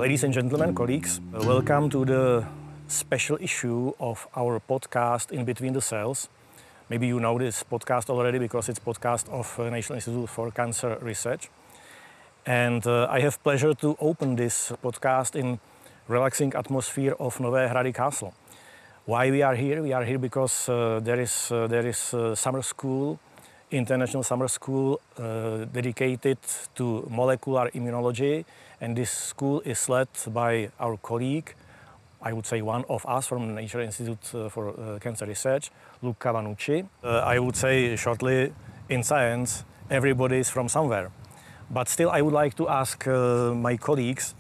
Ladies and gentlemen, colleagues, welcome to the special issue of our podcast In Between the Cells. Maybe you know this podcast already because it's podcast of National Institute for Cancer Research. And I have pleasure to open this podcast in relaxing atmosphere of Nové Hrady Castle. Why we are here? We are here because there is summer school, international summer school dedicated to molecular immunology, and this school is led by our colleague, I would say one of us from the National Institute for Cancer Research, Luca Vannucci. I would say shortly, in science, everybody is from somewhere. But still, I would like to ask my colleagues,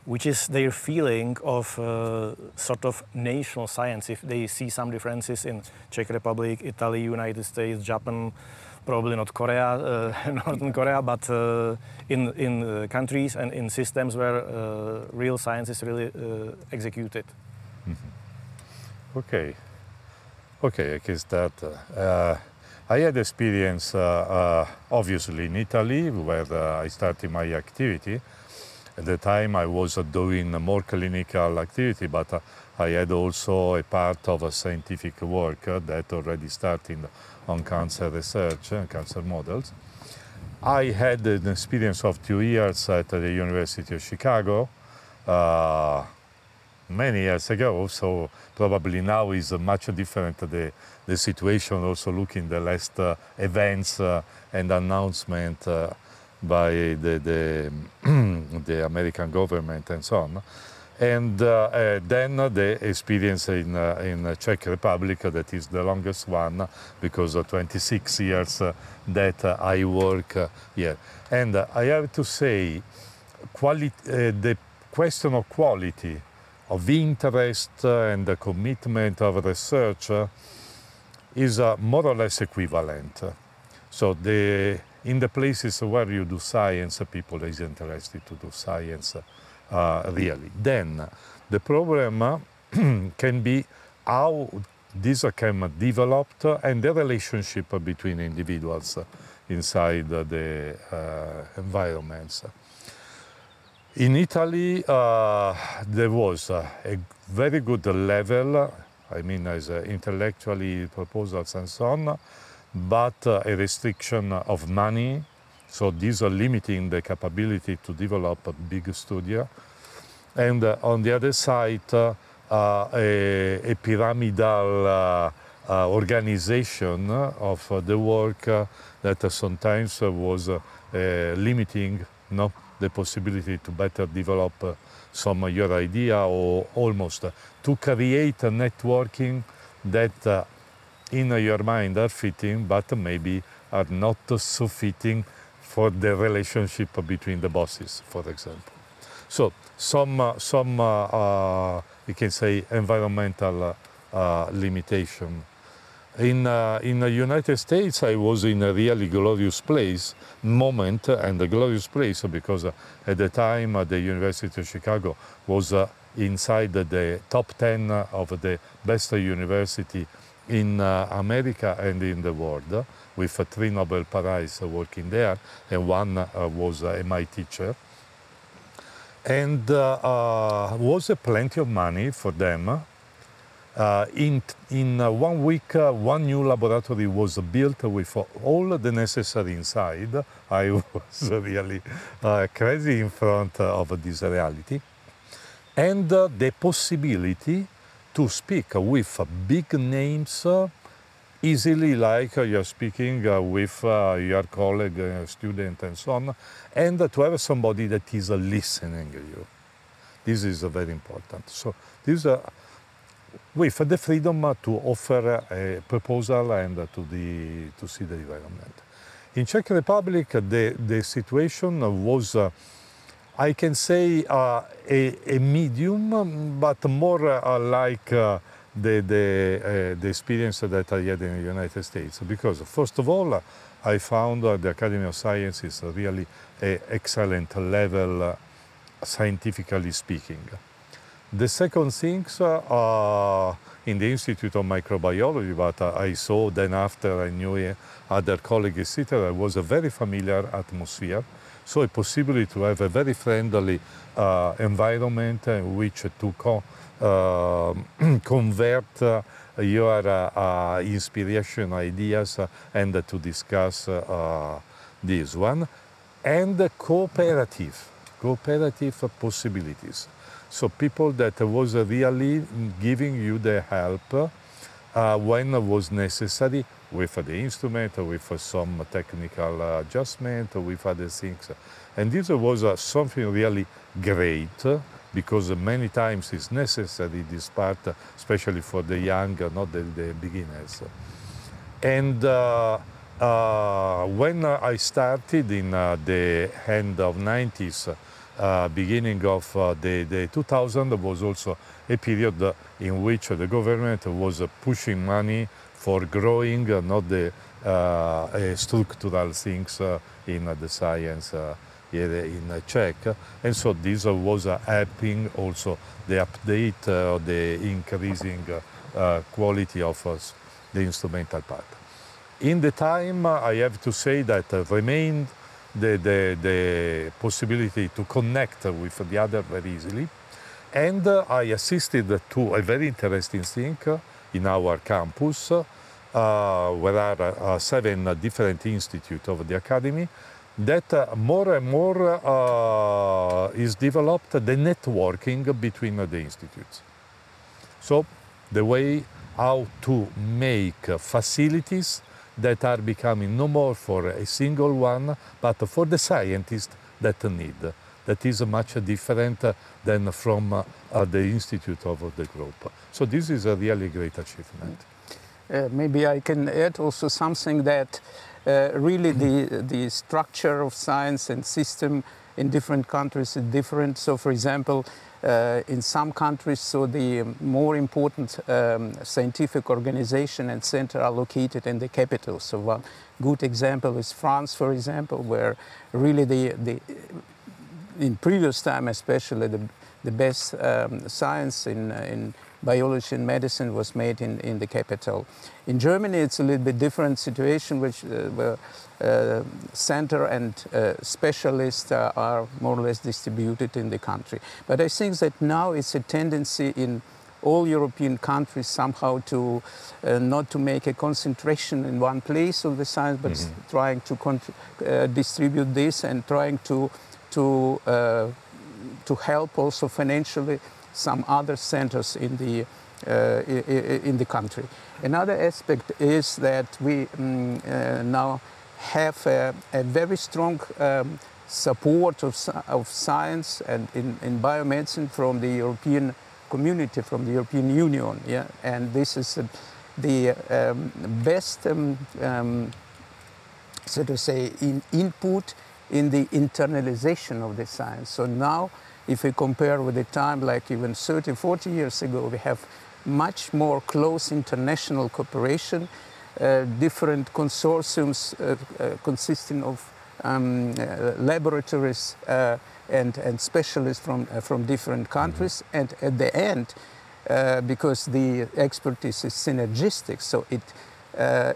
which is their feeling of sort of national science, if they see some differences in Czech Republic, Italy, United States, Japan, probably not Korea, Northern Korea, but in countries and in systems where real science is really executed. Mm-hmm. Okay, I can start. I had experience, obviously, in Italy, where I started my activity. At the time, I was doing more clinical activity, but I had also a part of a scientific work that already started on cancer research and cancer models. I had an experience of 2 years at the University of Chicago, many years ago, so probably now is much different the situation, also looking the last events and announcement by the American government and so on. And then the experience in Czech Republic, that is the longest one, because of 26 years that I work here. And I have to say, the question of quality, of interest and the commitment of research is more or less equivalent. So in the places where you do science, people is interested to do science really. Then the problem can be how this can be developed and the relationship between individuals inside the environments. In Italy, there was a very good level, I mean, as intellectually proposals and so on, but a restriction of money. So these are limiting the capability to develop a big studio. And on the other side, a pyramidal organization of the work that sometimes was limiting the possibility to better develop some your idea, or almost to create a networking that in your mind are fitting, but maybe are not so fitting for the relationship between the bosses, for example. So some you can say environmental limitation. In the United States, I was in a really glorious moment, and a glorious place because at the time the University of Chicago was inside the top 10 of the best university in America and in the world, with 3 Nobel Prizes working there, and one was my teacher. And was plenty of money for them. In 1 week, one new laboratory was built with all the necessary inside. I was really crazy in front of this reality. And the possibility to speak with big names easily, like you're speaking with your colleague, student, and so on, and to have somebody that is listening to you. This is very important. So this with the freedom to offer a proposal and to see the development. In Czech Republic, the situation was, I can say, a medium, but more like the experience that I had in the United States. Because first of all, I found the Academy of Sciences really an excellent level, scientifically speaking. The second thing, in the Institute of Microbiology, but I saw then after I knew other colleagues, etc., was a very familiar atmosphere. So a possibility to have a very friendly environment in which to convert your inspiration ideas and to discuss this one. And cooperative possibilities. So people that was really giving you the help when was necessary with the instrument, with some technical adjustment, with other things. And this was something really great, because many times it's necessary, this part, especially for the young, not the beginners. And when I started in the end of 90s, beginning of the 2000, was also a period in which the government was pushing money for growing, not the structural things in the science in Czech. And so this was helping also the update, the increasing quality of the instrumental part. In the time, I have to say that remained the possibility to connect with the other very easily. And I assisted to a very interesting thing in our campus, where are 7 different institutes of the academy, that more and more is developed the networking between the institutes. So the way how to make facilities that are becoming no more for a single one, but for the scientists that need. That is much different than from the institute of the group. So this is a really great achievement. Maybe I can add also something that really the structure of science and system in different countries is different. So for example, in some countries, so the more important scientific organization and center are located in the capital. So one good example is France, for example, where really in previous time especially the best science in biology and medicine was made in the capital. In Germany it's a little bit different situation, which where center and specialists are more or less distributed in the country. But I think that now it's a tendency in all European countries somehow to not to make a concentration in one place of the science, but trying to distribute this and trying to help also financially some other centers in the country. Another aspect is that we now have a very strong support of science and in biomedicine from the European community, from the European Union. Yeah? And this is the best, so to say, input in the internalization of the science. So now, if we compare with the time like even 30, 40 years ago, we have much more close international cooperation, different consortiums consisting of laboratories and specialists from different countries. And at the end, because the expertise is synergistic, so it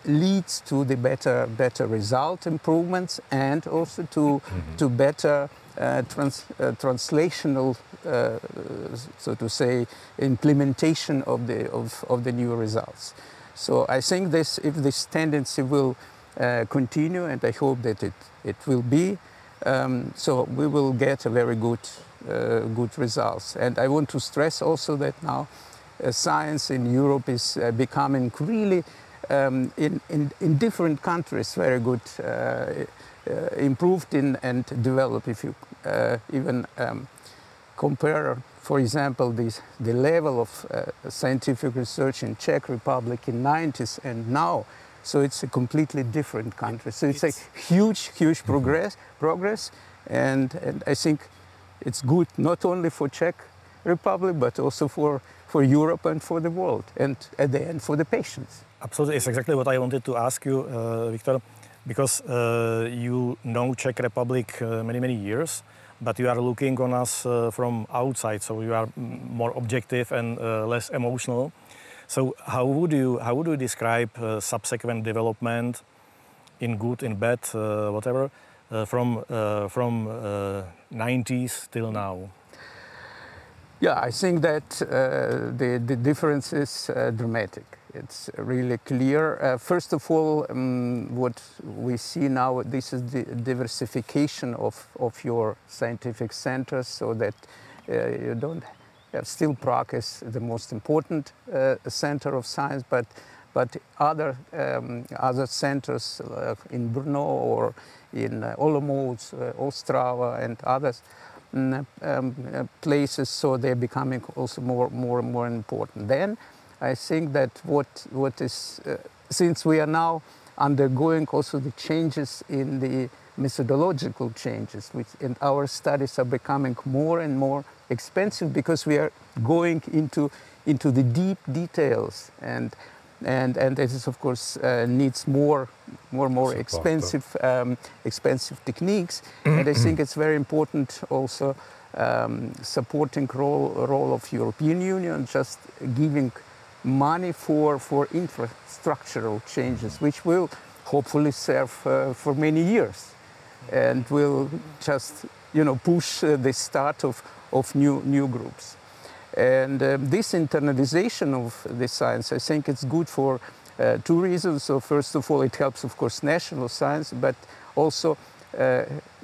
leads to the better result improvements and also to better translational, so to say, implementation of the new results. So I think if this tendency will continue, and I hope that it will be, so we will get a very good results. And I want to stress also that now science in Europe is becoming really in different countries very good, improved and developed. If you even compare, for example, the level of scientific research in Czech Republic in 90s and now, so it's a completely different country. So it's a huge progress, and I think it's good not only for Czech Republic but also for Europe and for the world, and at the end for the patients. Absolutely, it's exactly what I wanted to ask you, Viktor, because you know Czech Republic many years, but you are looking on us from outside, so you are more objective and less emotional. So how would you describe subsequent development, in good, in bad, whatever, from 90s till now? Yeah, I think that the difference is dramatic. It's really clear. First of all, what we see now, this is the diversification of your scientific centers, so that you don't have still Prague is the most important center of science, but other centers in Brno or in Olomouc, Ostrava, and others places, so they're becoming also more and more important. Then I think that what is since we are now undergoing also the changes in the methodological changes, and our studies are becoming more and more expensive because we are going into the deep details, and this is of course needs more expensive techniques. And I think it's very important also supporting role of European Union, just giving money for infrastructural changes, which will hopefully serve for many years, and will just push the start of new groups. And this internalization of the science, I think it's good for two reasons. So first of all, it helps, of course, national science, but also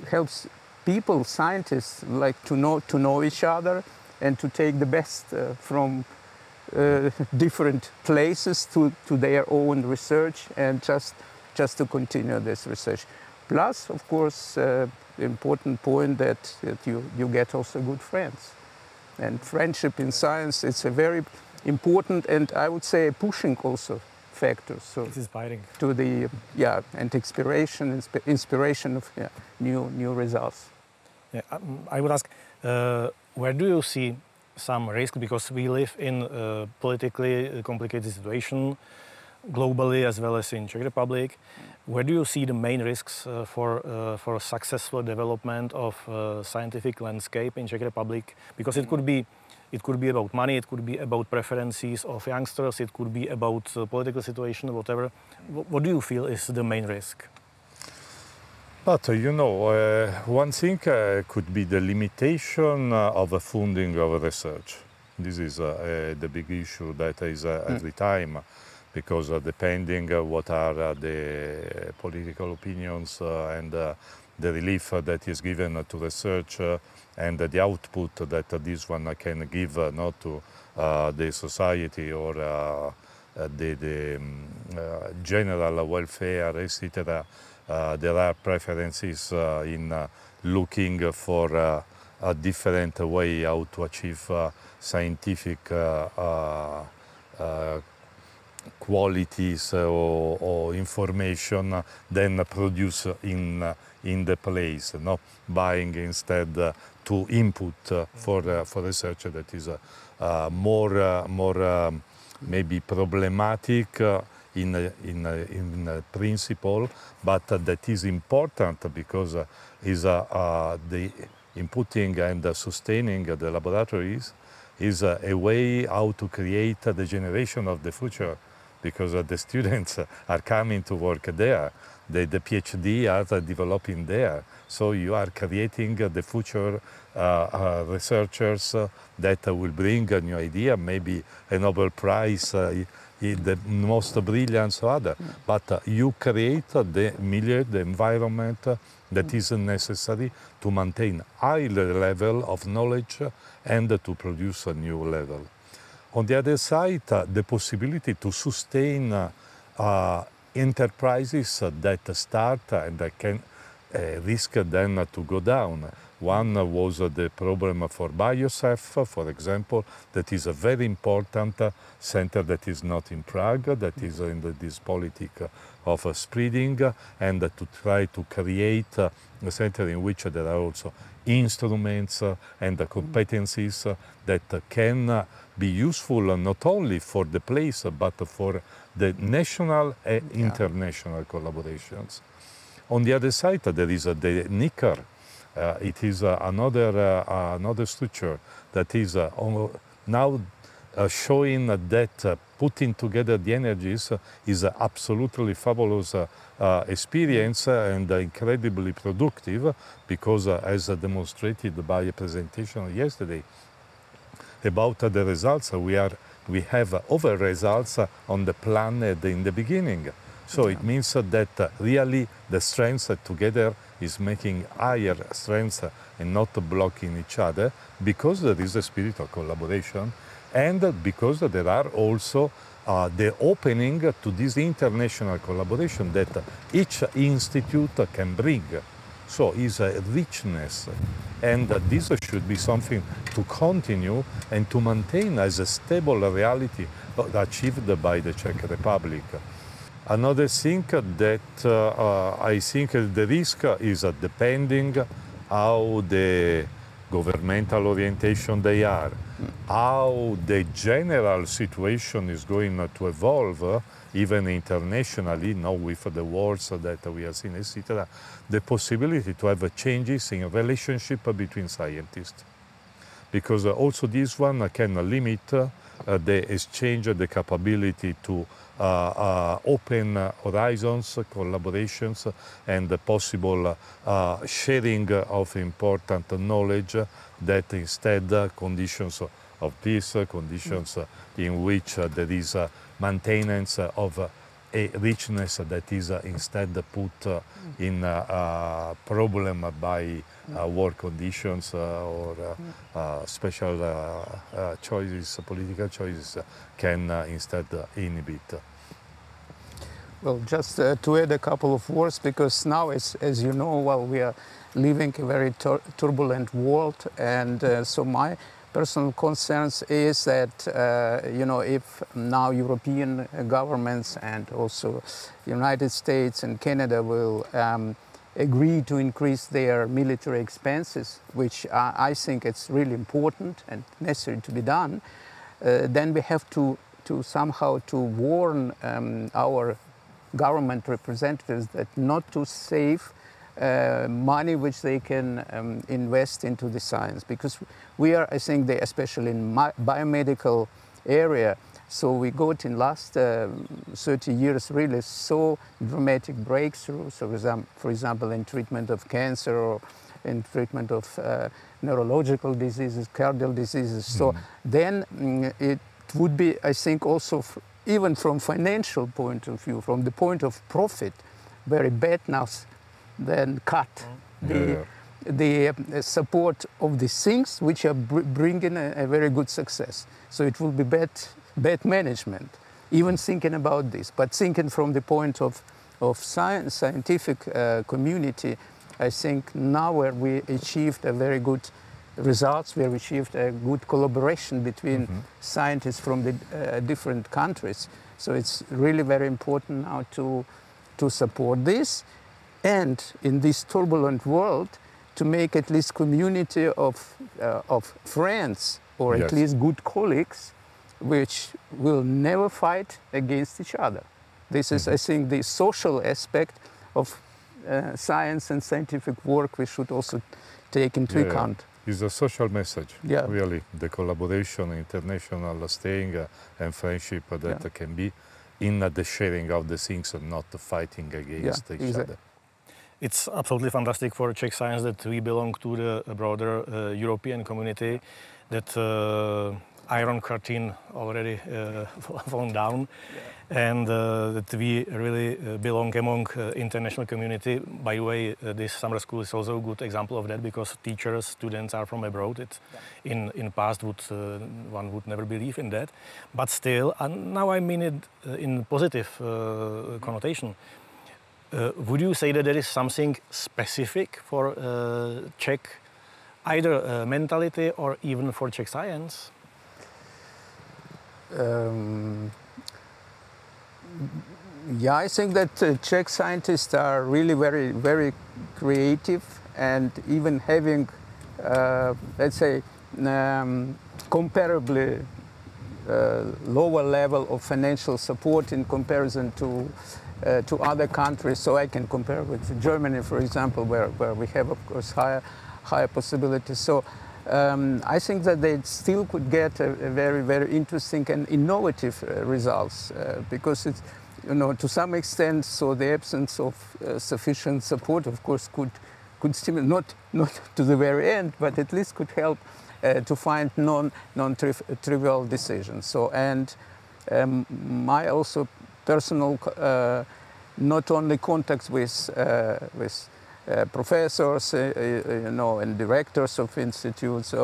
helps people, scientists, like to know each other and to take the best from different places to their own research, and just to continue this research. Plus, of course, the important point that you get also good friends. And friendship in science, it's a very important, and I would say a pushing also factor. So it's inspiring. To the and inspiration of new results. Yeah, I would ask, where do you see some risk, because we live in a politically complicated situation globally as well as in Czech Republic. Where do you see the main risks for a successful development of scientific landscape in Czech Republic? Because it could be about money, it could be about preferences of youngsters, it could be about political situation, whatever. What do you feel is the main risk? But one thing could be the limitation of the funding of research. This is the big issue that is every time, because depending what are the political opinions and the relief that is given to research and the output that this one can give not to the society or the general welfare, etc. There are preferences in looking for a different way how to achieve scientific qualities or information than produce in the place, buying instead to input for research that is more maybe problematic in principle, but that is important because is the inputting and sustaining the laboratories is a way how to create the generation of the future, because the students are coming to work there, the PhD are developing there, so you are creating the future researchers that will bring a new idea, maybe a Nobel Prize, the most brilliant or other, but you create the milieu, the environment that is necessary to maintain high level of knowledge and to produce a new level. On the other side, the possibility to sustain enterprises that start and can risk then to go down. One was the problem for BioSef, for example, that is a very important center that is not in Prague, that is in this politic of spreading, and to try to create a center in which there are also instruments and competencies that can be useful not only for the place but for the national and international collaborations. On the other side, there is the NICR. It is another structure that is now showing that putting together the energies is an absolutely fabulous experience and incredibly productive, because as demonstrated by a presentation yesterday about the results, we have over results on the plan in the beginning. So it means that really the strengths together is making higher strengths and not blocking each other, because there is a spirit of collaboration, and because there are also the opening to this international collaboration that each institute can bring. So it's a richness, and this should be something to continue and to maintain as a stable reality achieved by the Czech Republic. Another thing that I think the risk is depending how the governmental orientation they are, how the general situation is going to evolve, even internationally, now with the wars that we have seen, etc., the possibility to have changes in relationship between scientists. Because also this one can limit the exchange, the capability to open horizons, collaborations, and the possible sharing of important knowledge that instead conditions of peace, conditions in which there is maintenance of a richness that is instead put in problem by war conditions or special choices, political choices, can instead inhibit. Well, just to add a couple of words, because now, as you know, well, we are living a very turbulent world, and so my personal concerns is that, you know, if now European governments and also United States and Canada will agree to increase their military expenses, which I think it's really important and necessary to be done, then we have to somehow to warn our government representatives that not to save money which they can invest into the science, because we are, I think, especially in biomedical area, so we got in last 30 years really so dramatic breakthroughs. So for example, in treatment of cancer or in treatment of neurological diseases, cardiac diseases. So then it would be, I think, also even from financial point of view, from the point of profit, very bad now then cut the support of the things which are bringing a very good success. So it will be bad management, even thinking about this. But thinking from the point of scientific community, I think now where we achieved a very good results, we have achieved a good collaboration between scientists from the different countries. So it's really very important now to support this, and in this turbulent world to make at least community of friends, or at least good colleagues, which will never fight against each other. This is, I think, the social aspect of science and scientific work we should also take into account. It's a social message, really, the collaboration, international staying and friendship that can be in the sharing of the things and not fighting against each other. It's absolutely fantastic for Czech science that we belong to the broader European community, that Iron Curtain already fallen down, and that we really belong among international community. By the way, this summer school is also a good example of that, because teachers, students are from abroad. In past one would never believe in that, but still, and now I mean it in positive connotation. Would you say that there is something specific for Czech, either mentality or even for Czech science? Yeah, I think that Czech scientists are really very, very creative, and even having, let's say, comparably lower level of financial support in comparison to other countries. So I can compare with Germany, for example, where we have, of course, higher possibilities. So I think that they still could get a very, very interesting and innovative results because it's, to some extent, so the absence of sufficient support, of course, could stimulate, not to the very end, but at least could help to find non-trivial decisions. So, and my also personal, not only contacts with professors, and directors of institutes,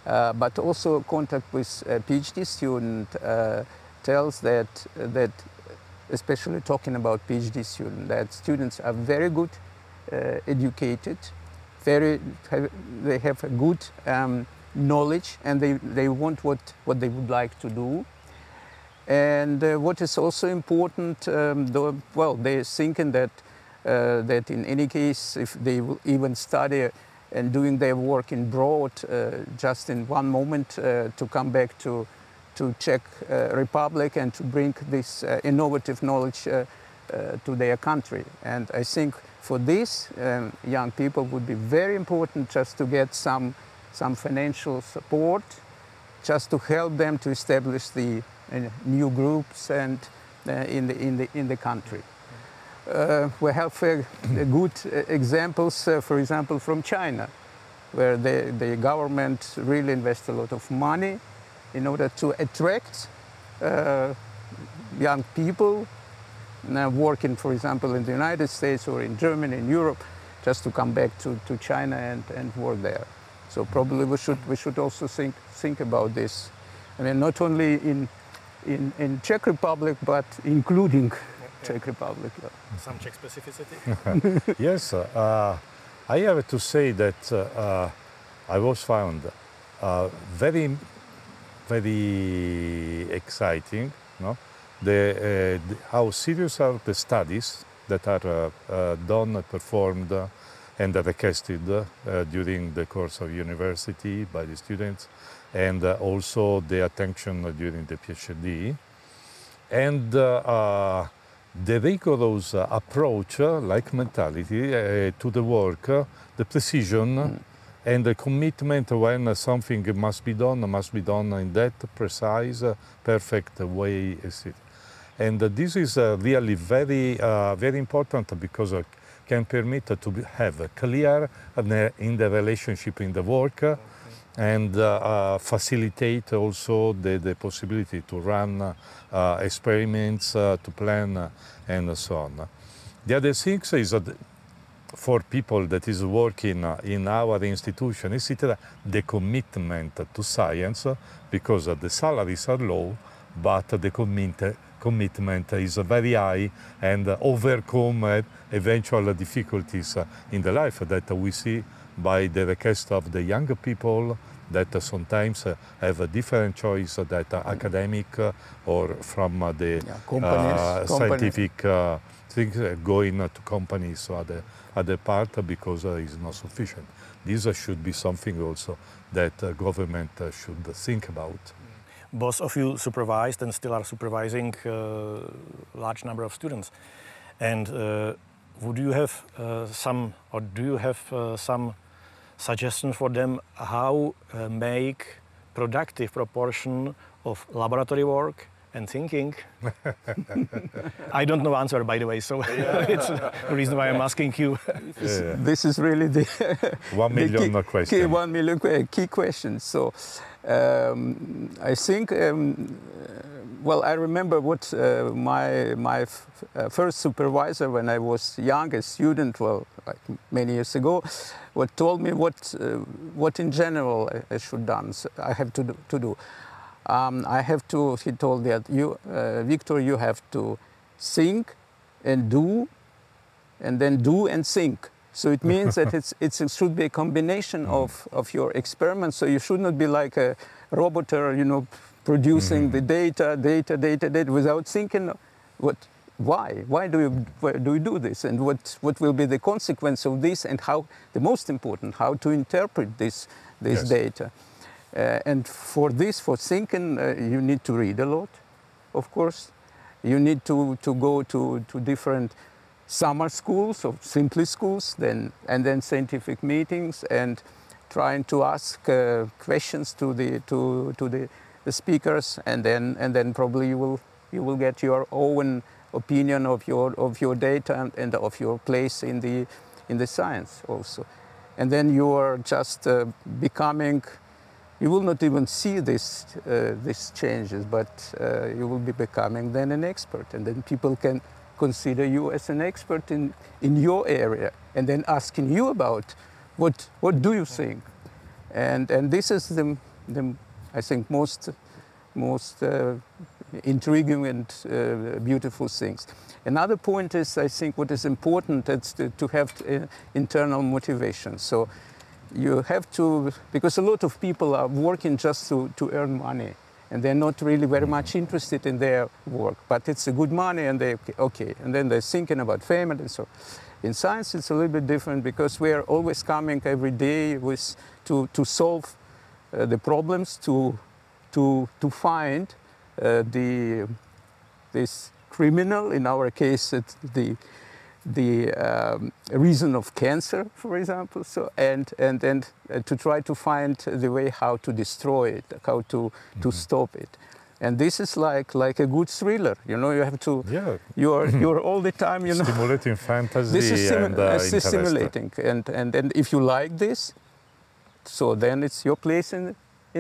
but also contact with PhD students tells that especially talking about PhD students, that students are very good educated, they have a good knowledge, and they want what they would like to do. And what is also important, they're thinking that in any case, if they will even study and doing their work abroad, just in one moment to come back to Czech Republic and to bring this innovative knowledge to their country. And I think for this, young people would be very important just to get some financial support, just to help them to establish the new groups and in the country. We have good examples, for example, from China, where the government really invests a lot of money in order to attract young people working, for example, in the United States or in Germany, in Europe, just to come back to China and work there. So probably we should also think about this. I mean, not only in Czech Republic, but including Czech Republic. Some Czech specificity? Yes, I have to say that I was found very, very exciting, how serious are the studies that are done, performed, and requested during the course of university by the students, and also the attention during the PhD. And the rigorous approach, like mentality, to the work, the precision, and the commitment when something must be done in that precise, perfect way. And this is really very, very important because it can permit to have clear in the relationship in the work, and facilitate also the possibility to run experiments, to plan, and so on. The other thing is that for people that is working in our institution, is the commitment to science, because the salaries are low, but the commitment is very high, and overcome eventual difficulties in the life that we see by the request of the younger people that sometimes have a different choice that academic or from the scientific things, going to companies or other part because it's not sufficient. This should be something also that government should think about. Both of you supervised and still are supervising a large number of students. And would you have do you have some suggestion for them how make productive proportion of laboratory work and thinking? I don't know answer, by the way, so it's the reason why I'm asking you. This is really the 1 million question. 1 million key question. So I think, well, I remember what my first supervisor when I was young, a student, well, like many years ago, what told me what in general I should done. So I have to do. He told that Viktor, you have to think and do, and then do and think. So it means that it should be a combination of your experiments. So you should not be like a roboter, producing the data without thinking why do you do this, and what will be the consequence of this, and how, the most important, how to interpret this data. And for thinking, you need to read a lot, of course. You need to go to different summer schools or simply schools, and then scientific meetings, and trying to ask questions to the speakers, and then probably you will get your own opinion of your data and of your place in the science also. And then you are just becoming. You will not even see these changes, but you will be becoming then an expert, and then people can consider you as an expert in your area, and then asking you about what do you think, and this is the I think most intriguing and beautiful things. Another point is, I think, what is important is to have internal motivation. So you have to, because a lot of people are working just to earn money, and they're not really very much interested in their work, but it's a good money, and they okay, and then they're thinking about fame and so. In science, it's a little bit different, because we are always coming every day to solve the problems, to find this criminal. In our case, it's the reason of cancer, for example. So and then to try to find the way how to destroy it, how to stop it. And this is like a good thriller, you know. You have to. Yeah. You're all the time, you know. Stimulating fantasy. This is and stimulating, and if you like this, so then it's your place in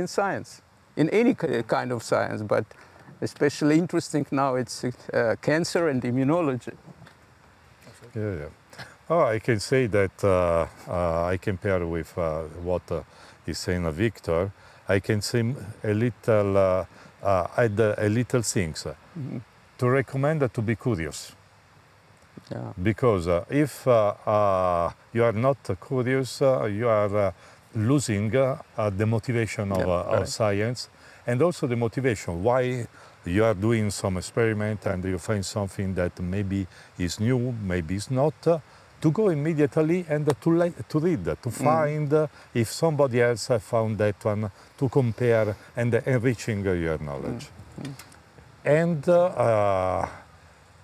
science, in any kind of science, but especially interesting now it's cancer and immunology. Yeah. Oh, I can say that I compare with what is saying Viktor. I can say a little. Add a little things to recommend to be curious. Yeah. Because if you are not curious, you are losing the motivation of science, and also the motivation why you are doing some experiment and you find something that maybe is new, maybe is not. To go immediately and to read, to find if somebody else has found that one, to compare and enriching your knowledge. And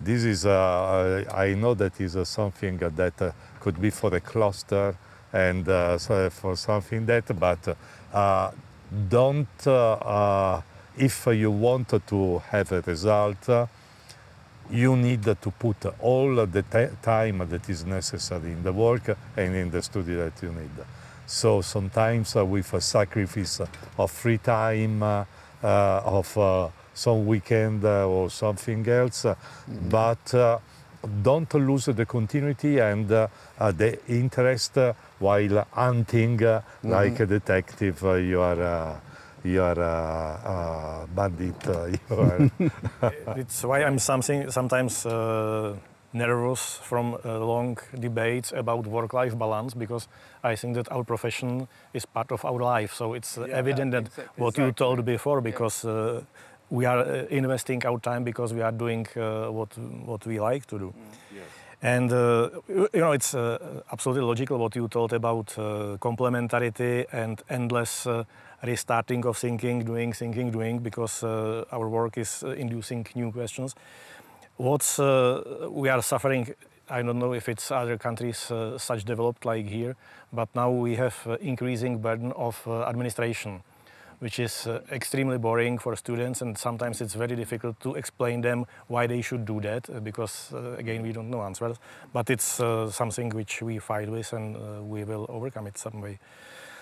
this is, I know that is something that could be for a cluster and for something that, but don't, if you want to have a result, you need to put all the time that is necessary in the work and in the study that you need. So sometimes with a sacrifice of free time, of some weekend or something else, but don't lose the continuity and the interest while hunting like a detective. You are a bandit. It's why I'm sometimes nervous from long debates about work-life balance, because I think that our profession is part of our life. So it's evident that what you told before, because we are investing our time because we are doing what we like to do. Yes. And you know, it's absolutely logical what you told about complementarity and endless restarting of thinking, doing, because our work is inducing new questions. We are suffering, I don't know if it's other countries such developed like here, but now we have increasing burden of administration, which is extremely boring for students, and sometimes it's very difficult to explain them why they should do that, because again, we don't know answers, but it's something which we fight with, and we will overcome it some way.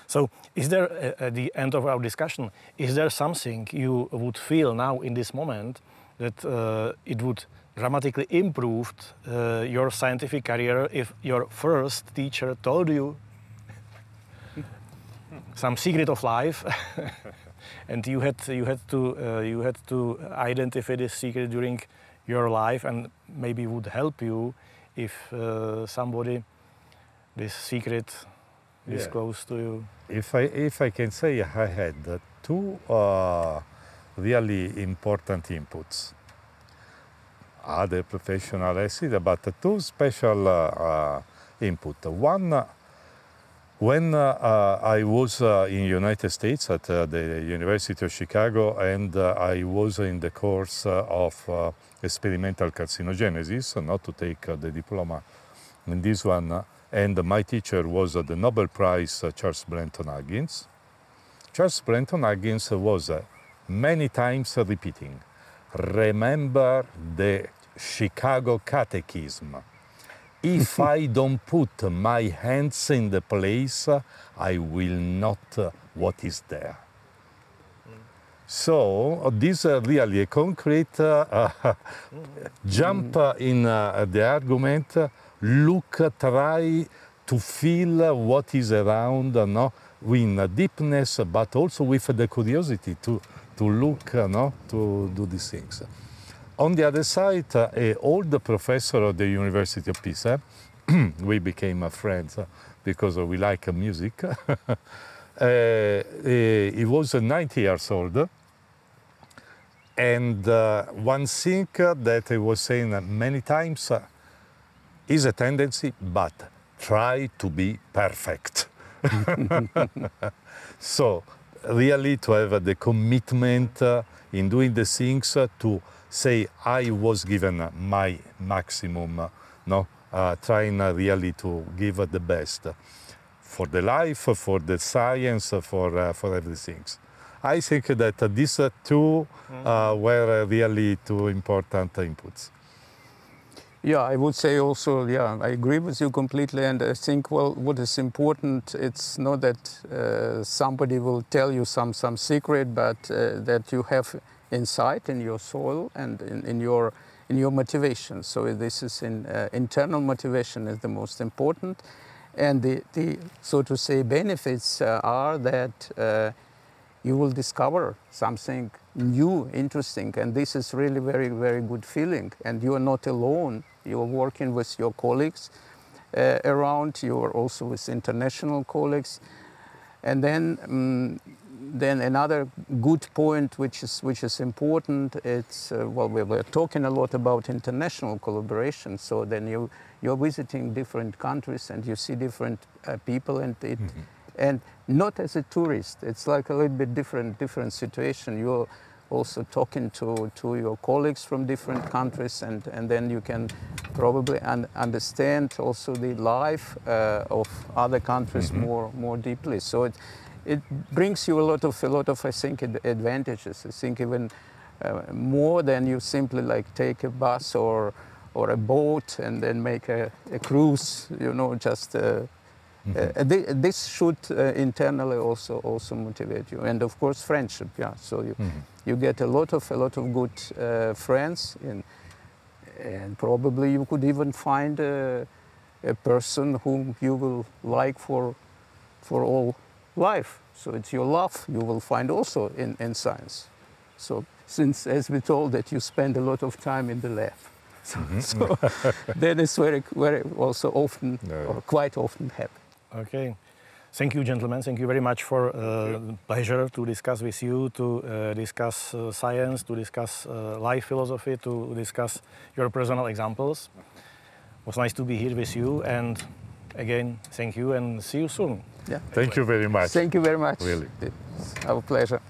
So is there, at the end of our discussion, is there something you would feel now in this moment that it would dramatically improve your scientific career if your first teacher told you some secret of life and you had to identify this secret during your life, and maybe would help you if somebody this secret disclosed to you? If I can say, I had two really important inputs. Other professional, I see that, but two special input. One, when I was in United States at the University of Chicago, and I was in the course of experimental carcinogenesis, not to take the diploma in this one, And my teacher was the Nobel Prize Charles Brenton Huggins. Charles Brenton Huggins was many times repeating, remember the Chicago Catechism. If I don't put my hands in the place, I will not what is there. So this is really a concrete jump in the argument. Look, try to feel what is around, no? With deepness, but also with the curiosity to look, no? To do these things. On the other side, an old professor of the University of Pisa, we became friends because we like music. He was 90 years old. And one thing that he was saying many times is a tendency, but try to be perfect. So really to have the commitment in doing the things to say I was given my maximum, no, trying really to give the best for the life, for the science, for everything. I think that these two were really two important inputs. Yeah, I would say also, yeah, I agree with you completely. And I think, well, what is important, it's not that somebody will tell you some secret, but that you have insight in your soul and in your motivation. So this is internal motivation is the most important. And the so to say, benefits are that you will discover something new, interesting, and this is really very, very good feeling. And you are not alone. You are working with your colleagues around. You are also with international colleagues. And then another good point, which is important, it's well, we were talking a lot about international collaboration. So then you're visiting different countries and you see different people, and it. And not as a tourist, it's like a little bit different situation. You're also talking to your colleagues from different countries, and then you can probably understand also the life of other countries more deeply. So it brings you a lot of I think advantages. I think even more than you simply like take a bus or a boat and then make a cruise. You know, just. This should internally also motivate you, and of course friendship. Yeah, so you get a lot of good friends, and probably you could even find a person whom you will like for all life. So it's your love you will find also in science. So since, as we told, that you spend a lot of time in the lab. So that is very also often or quite often happen. Okay. Thank you, gentlemen. Thank you very much for the pleasure to discuss with you, to discuss science, to discuss life philosophy, to discuss your personal examples. It was nice to be here with you. And again, thank you and see you soon. Yeah. Thank you very much. Thank you very much. Really. It's our pleasure.